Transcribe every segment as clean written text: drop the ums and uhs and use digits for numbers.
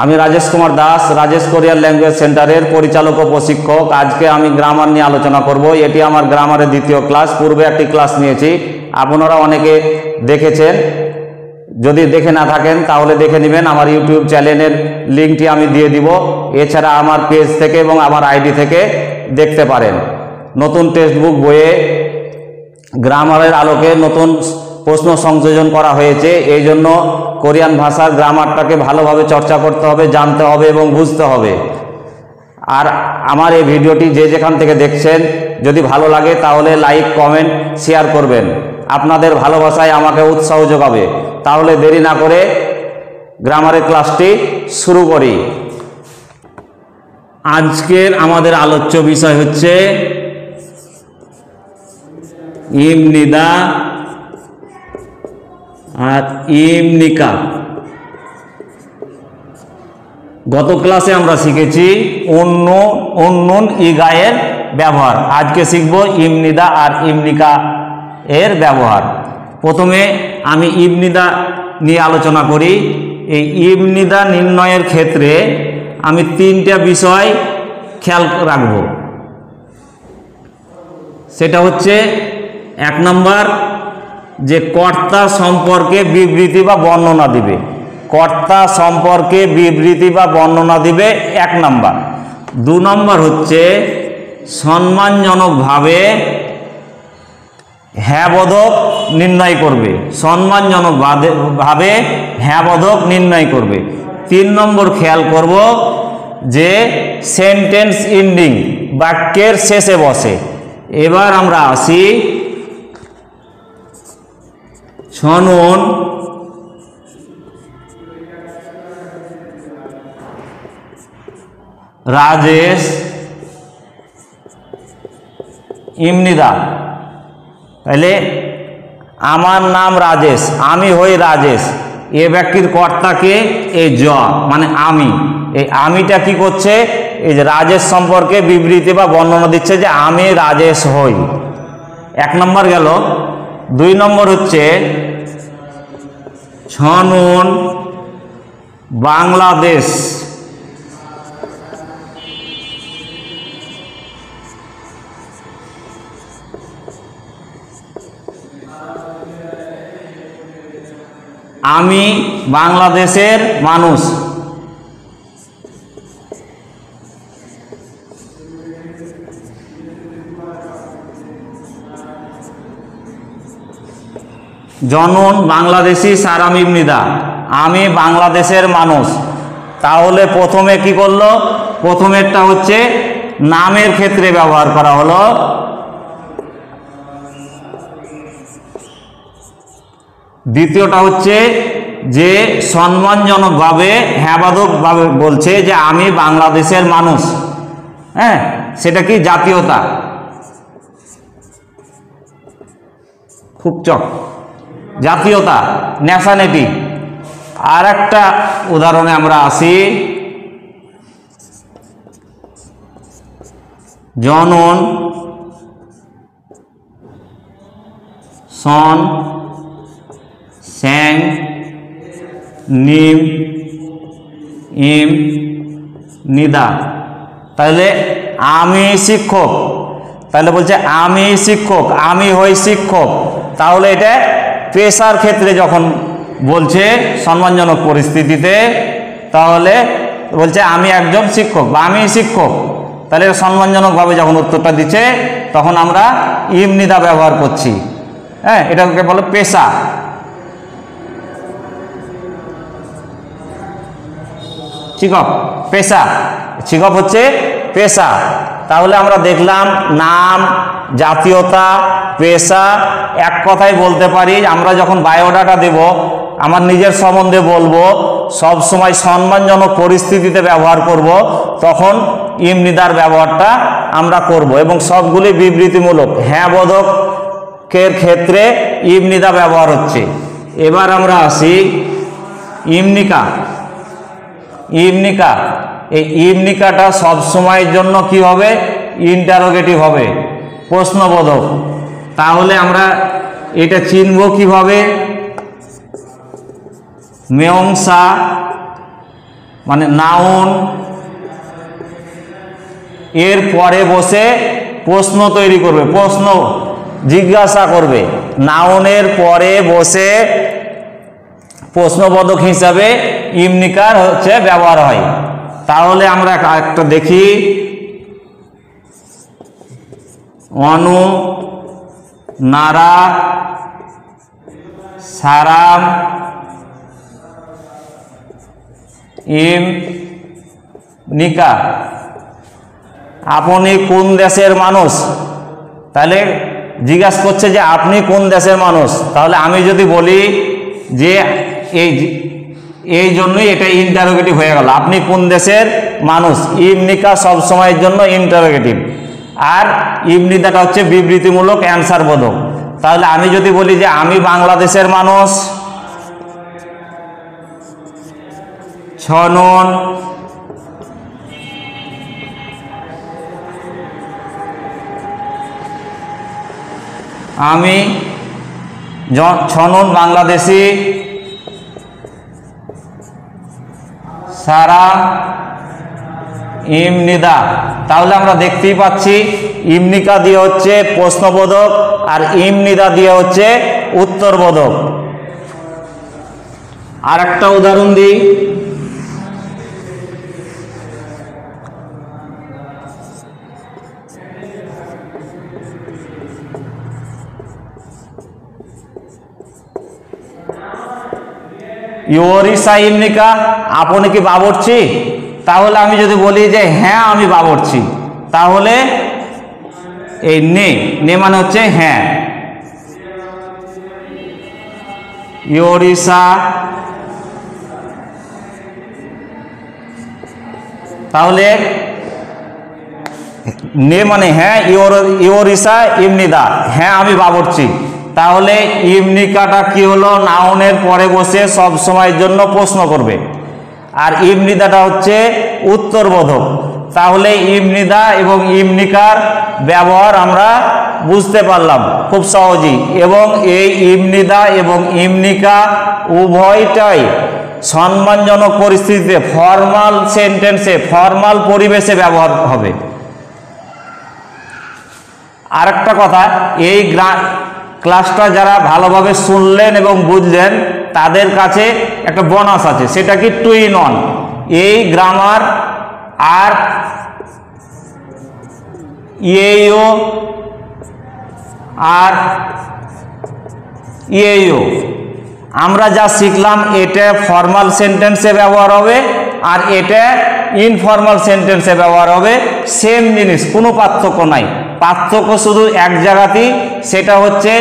আমি Rajesh Kumar Das, Rajesh Korean language সেন্টারের পরিচালক ও প্রশিক্ষক। আজকে আমি গ্রামার নিয়ে আলোচনা করব। এটি আমার গ্রামারের দ্বিতীয় ক্লাস। পূর্বে একটি ক্লাস নিয়েছি, আপনারা অনেকে দেখেছেন। যদি দেখে না থাকেন তাহলে দেখে নেবেন, আমার ইউটিউব চ্যানেলের লিঙ্কটি আমি দিয়ে দিব। এছাড়া আমার পেজ থেকে এবং আমার আইডি থেকে দেখতে পারেন। নতুন টেক্সট বুক বইয়ে গ্রামারের আলোকে নতুন প্রশ্ন সংযোজন করা হয়েছে। এই জন্য কোরিয়ান ভাষার গ্রামারটাকে ভালোভাবে চর্চা করতে হবে, জানতে হবে এবং বুঝতে হবে। আর আমার এই ভিডিওটি যে যেখান থেকে দেখছেন, যদি ভালো লাগে তাহলে লাইক, কমেন্ট, শেয়ার করবেন। আপনাদের ভালোবাসায় আমাকে উৎসাহ যোগাবে। তাহলে দেরি না করে গ্রামারের ক্লাসটি শুরু করি। আজকের আমাদের আলোচ্য বিষয় হচ্ছে ইমনিদা আর ইমনিকা। গত ক্লাসে আমরা শিখেছি অন্যন ইগায়ের ব্যবহার। আজকে শিখব ইমনিদা আর ইমনিকা এর ব্যবহার। প্রথমে আমি ইমনিদা নিয়ে আলোচনা করি। এই ইমনিদা নির্ণয়ের ক্ষেত্রে আমি তিনটা বিষয় খেয়াল রাখব। সেটা হচ্ছে, এক নম্বর, যে কর্তা সম্পর্কে বিবৃতি বা বর্ণনা দিবে। কর্তা সম্পর্কে বিবৃতি বা বর্ণনা দিবে, এক নম্বর। দু নম্বর হচ্ছে সম্মানজনকভাবে হ্যাঁবোধক নির্ণয় করবে। সম্মানজনকভাবে হ্যাঁবোধক নির্ণয় করবে। তিন নম্বর খেয়াল করব যে সেন্টেন্স এন্ডিং, বাক্যের শেষে বসে। এবার আমরা আসি ছনন রাজেশ ইমনিদা। তাহলে আমার নাম রাজেশ, আমি হই রাজেশ। এ ব্যক্তির কর্তাকে এই জ মানে আমি। এই আমিটা কি করছে? এই যে রাজেশ সম্পর্কে বিবৃতি বা বর্ণনা দিচ্ছে যে আমি রাজেশ হই। এক নম্বর গেল। দুই নম্বর হচ্ছে ছনন বাংলাদেশ আমি বাংলাদেশের মানুষ। জনন বাংলাদেশি সারাম ইমনিদা, আমি বাংলাদেশের মানুষ। তাহলে প্রথমে কি করলো? প্রথমেরটা হচ্ছে নামের ক্ষেত্রে ব্যবহার করা হলো। দ্বিতীয়টা হচ্ছে যে সম্মানজনকভাবে হ্যাঁবাদকভাবে বলছে যে আমি বাংলাদেশের মানুষ। হ্যাঁ, সেটা কি? জাতীয়তা। খুব জাতীয়তা, ন্যাশনালিটি। আর একটা উদাহরণে আমরা আসি, জনন সন স্যাং নিম ইম নিদা। তাহলে আমি শিক্ষক। তাহলে বলছে আমি শিক্ষক, আমি হই শিক্ষক। তাহলে এটা পেশার ক্ষেত্রে যখন বলছে সম্মানজনক পরিস্থিতিতে, তাহলে বলছে আমি একজন শিক্ষক বা আমি শিক্ষক। তাহলে সম্মানজনকভাবে যখন উত্তরটা দিচ্ছে তখন আমরা ইমনিদা ব্যবহার করছি। হ্যাঁ, এটাকে বলে পেশা। শিক্ষক পেশা, শিক্ষক হচ্ছে পেশা। তাহলে আমরা দেখলাম নাম, জাতীয়তা, পেশা। এক কথায় বলতে পারি, আমরা যখন বায়োডাটা দেব, আমার নিজের সম্বন্ধে বলবো, সব সময় সম্মানজনক পরিস্থিতিতে ব্যবহার করব, তখন ইমনিদার ব্যবহারটা আমরা করব। এবং সবগুলি বিবৃতিমূলক, হ্যাঁবোধকের ক্ষেত্রে ইমনিদা ব্যবহার হচ্ছে। এবার আমরা আসি ইমনিকা। ইমনিকা, এই ইমনিকাটা সব সময়ের জন্য কি হবে? ইন্টারোগেটিভ হবে, প্রশ্নবোধক। তাহলে আমরা এটা চিনব কিভাবে? মেয়ংসা মানে নাউন এর পরে বসে প্রশ্ন তৈরি করবে, প্রশ্ন জিজ্ঞাসা করবে। নাউনের পরে বসে প্রশ্নবোধক হিসাবে ইমনিকার হচ্ছে ব্যবহার হয়। তাহলে আমরা একটা দেখি, অনু, নারা, সারাম, ইম, নিকা। আপনি কোন দেশের মানুষ? তাহলে জিজ্ঞাসা করছে যে আপনি কোন দেশের মানুষ। তাহলে আমি যদি বলি যে এই জন্যই এটা ইন্টারোগেটিভ হয়ে গেল, আপনি কোন দেশের মানুষ। ইমনিকা সব সময়ের জন্য ইন্টারোগেটিভ, আর ইমনিদাটা হচ্ছে বিবৃতিমূলক অ্যান্সার বোধক। তাহলে আমি যদি বলি যে আমি বাংলাদেশের মানুষ, ছনন, আমি ছনন বাংলাদেশি, সারা ইমনিদা। তাহলে আমরা দেখতেই পাচ্ছি ইমনিকা দিয়ে হচ্ছে প্রশ্নবোধক আর ইমনিদা দিয়ে হচ্ছে উত্তরবোধক। আর একটা উদাহরণ দিই, ইওরিসা ইমনিকা, আপনি কি বাবুর্চি? তাহলে আমি যদি বলি যে হ্যাঁ আমি বাবুর্চি, তাহলে এই নে মানে হচ্ছে হ্যাঁ। ইওরিসা, তাহলে নে মানে হ্যাঁ, ইওরিসা ইমনিদা, হ্যাঁ আমি বাবুর্চি। তাহলে ইমনিকাটা কি হলো? নাউনের পরে বসে সব সময়ের জন্য প্রশ্ন করবে, আর ইমনিদাটা হচ্ছে উত্তরবোধক। তাহলে ইমনিদা এবং ইমনিকার ব্যবহার আমরা বুঝতে পারলাম খুব সহজেই। এবং এই ইমনিদা এবং ইমনিকা উভয়টাই সম্মানজনক পরিস্থিতিতে, ফর্মাল সেন্টেন্সে, ফর্মাল পরিবেশে ব্যবহার হবে। আরেকটা কথা, এই ক্লাসটা যারা ভালোভাবে শুনলেন এবং বুঝলেন তাদের কাছে একটা বোনাস আছে, সেটা কি 2 in 1। এই গ্রামার আর ইএইও আর ইএইও আমরা যা শিখলাম এটা ফর্মাল সেন্টেন্সে ব্যবহার হবে আর এটা ইনফর্মাল সেন্টেন্সে ব্যবহার হবে। সেম জিনিস, কোনো পার্থক্য নাই। পার্থক্য শুধু এক জায়গাতেই, সেটা হচ্ছে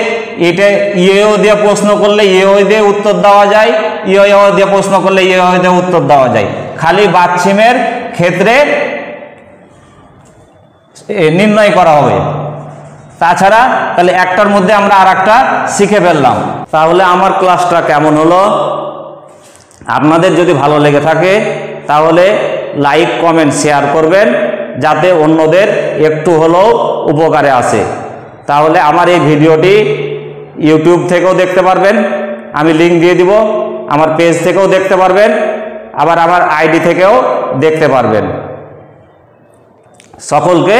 এটা ইয়েও দিয়ে প্রশ্ন করলে ইয়েও দিয়ে উত্তর দেওয়া যায়, ইয়েও দিয়ে প্রশ্ন করলে ইয়েও দিয়ে উত্তর দেওয়া যায়। খালি বাচ্চিমের ক্ষেত্রে নির্ণয় করা হবে। তাছাড়া তাহলে একটার মধ্যে আমরা আর একটা শিখে ফেললাম। তাহলে আমার ক্লাসটা কেমন হলো? আপনাদের যদি ভালো লেগে থাকে তাহলে লাইক, কমেন্ট, শেয়ার করবেন, যাতে অন্যদের একটু হলেও উপকারে আসে। তাহলে আমার এই ভিডিওটি ইউটিউব থেকেও দেখতে পারবেন, আমি লিঙ্ক দিয়ে দিব। আমার পেজ থেকেও দেখতে পারবেন, আবার আমার আইডি থেকেও দেখতে পারবেন। সকলকে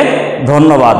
ধন্যবাদ।